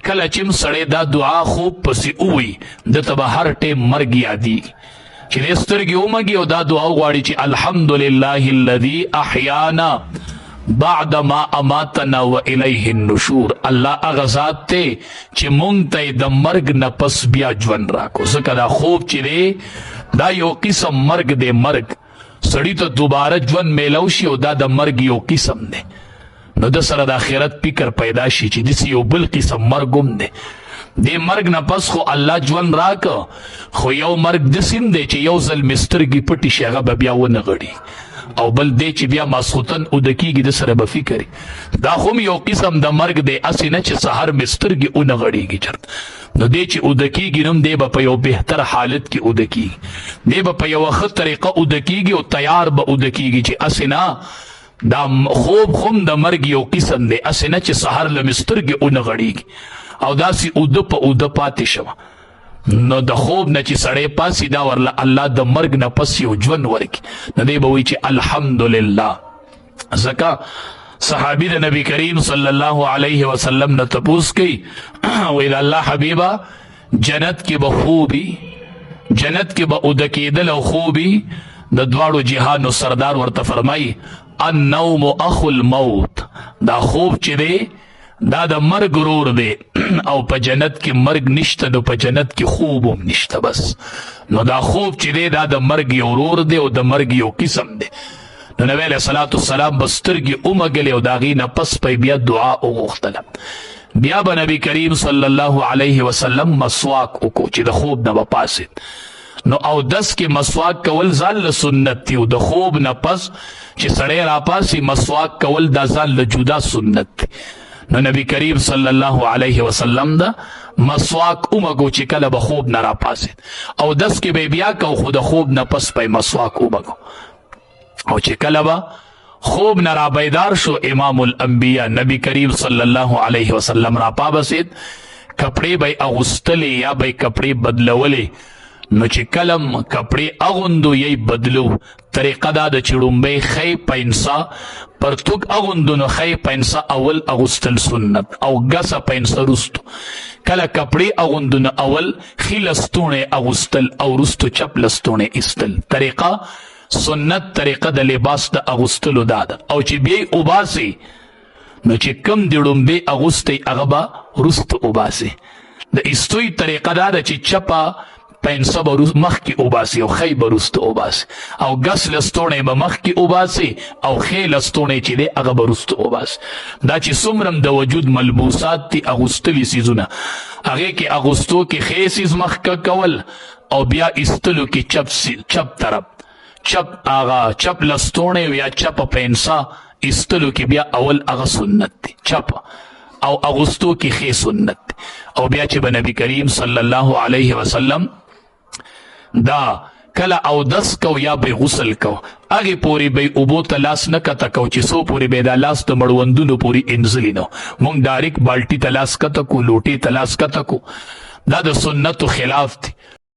کله چې سړی دا دعا خوب پسې ووي دته به هر ټیم مرګ یادېږي چې دې سترګې ومږي او دا دعا وغواړي چې الحمدلله الذي احیانا بعد ما اماتنا و الیه النشور. الله هغه ذات دی چې مونږ ته د مرګ نه پس بیا ژوند راکو. ځکه دا خوب چې دی دا یو قسم مرګ دی. مرګ سړی ته دوباره ژوند میلاو شي او دا د مرګ یو قسم دی. نو د سره د آخرت فکر پیدا شي چې داسې یو بل قسم مرګ هم دی. دې مرګ نه پس خو الله ژوند راکه، خو یو مرګ داسې دی چې یو ځل مې سترګې پټې شي هغه به بیا ونه غړي، او بل دی چې بیا ماسخوتن اوده کېږي د سره به فکر دا خو یو قسم د مرګ دی. هسې نه چې سهار مې سترګې ونه غړېږي چېرته. نو دی چې اوده کېږي نو دی به په یو بهتر حالت کې اوده کېږي، دی به په یوه ښه طریقه اوده کېږي او تیار به اوده کېږي چې هسې نه دا خوب خو د مرګ یو قسم دی. هسې نه چې سهار له مې سترګې ونه غړېږي او داسې اوده په اوده پاتې شوه. نو د خوب نه چې سړی پاسي دا ورله الله د مرګ نه پس یو ژوند ورکړي. نو دی به وایي چې الحمدلله. ځکه صحابي د نبی کریم صلی الله علیه وسلم نه تپوس کوي وایي د الله حبیبه جنت کې به خوبي، جنت کې به اوده کېدل او خوبي. د دواړو جهانو سردار ورته فرمایي النوم اخو الموت. دا خوب چې دی دا د مرګ ورور دی او په جنت کې مرګ نشته، نو په جنت کې خوب هم نشته. بس نو دا خوب چې دی دا د مرګ یو ورور دی او د مرګ یو قسم دی. نو نبی علیه صلات والسلام به سترګې ومږلې او د هغې نه پس به بیا دعا وغوښتله. بیا به نبی کریم صلی الله علیه وسلم مسواک وکړو چې د خوب نه به پاسېد. نو اودس کې مسواک کول ځان له سنت دی او د خوب نه پس چې سړی راپاسي مسواک کول دا ځان له جدا سنت دی. نو نبی کریم صلی الله علیه وسلم دا مسواک اومگو چې کله به خوب نه راپاسید او دس کې به بیا کو خو د خوب نه پس به مسواک اومگو او چې کله به خوب نه را بیدار شو امام الانبیاء نبی کریم صلی الله علیه وسلم را پابسید، کپڑے به اغوستلی یا به کپڑے بدلولی. نو چې کلم کپڑے اغوندو یی بدلو طریقه دا د چړومبی خی پینسا پرتوک اغوندو نو خی پینسا اول اغوستل سنت او گسا پینسا رستو. کله کپڑے اغوندو نو اول خی لستونه اغوستل او رستو چپ لستونه استل. طریقه سنت طریقه د لباس د اغوستلو دادا. او چې بیای اوباسی نو چې کم د ړومبی اغوستی هغه به رستو اوباسی. د استوی طریقه دادا چې چپا پینسا به مخکی اوباسی او خی به رستو اوباسی او گس لستونه به مخکی اوباسی او خی لستونه چې دی هغه به رستو اوباسی. دا چې څومره د وجود ملبوسات دي اغوستلی سیزونه هغې کې اغوستو کې خی سیز مخکه کول او بیا ایستلو کې چپ طرف چپ آغا چپ لستونه یا چپ پینسا ایستلو کې بیا اول هغه سنت دی چپ او اغوستو کې خی سنت دی. او بیا چې به نبی کریم صلی الله علیه وسلم دا کله او دس کو یا به غسل کو هغې پورې به اوبو ته لاس نه کته کو چې څو پورې به دا لاس د مړوندونو پورې انزلي نو مونږ ډایرک بالټي ته لاس کته کو لوټې ته لاس کته کو. دا د سنتو خلاف دی.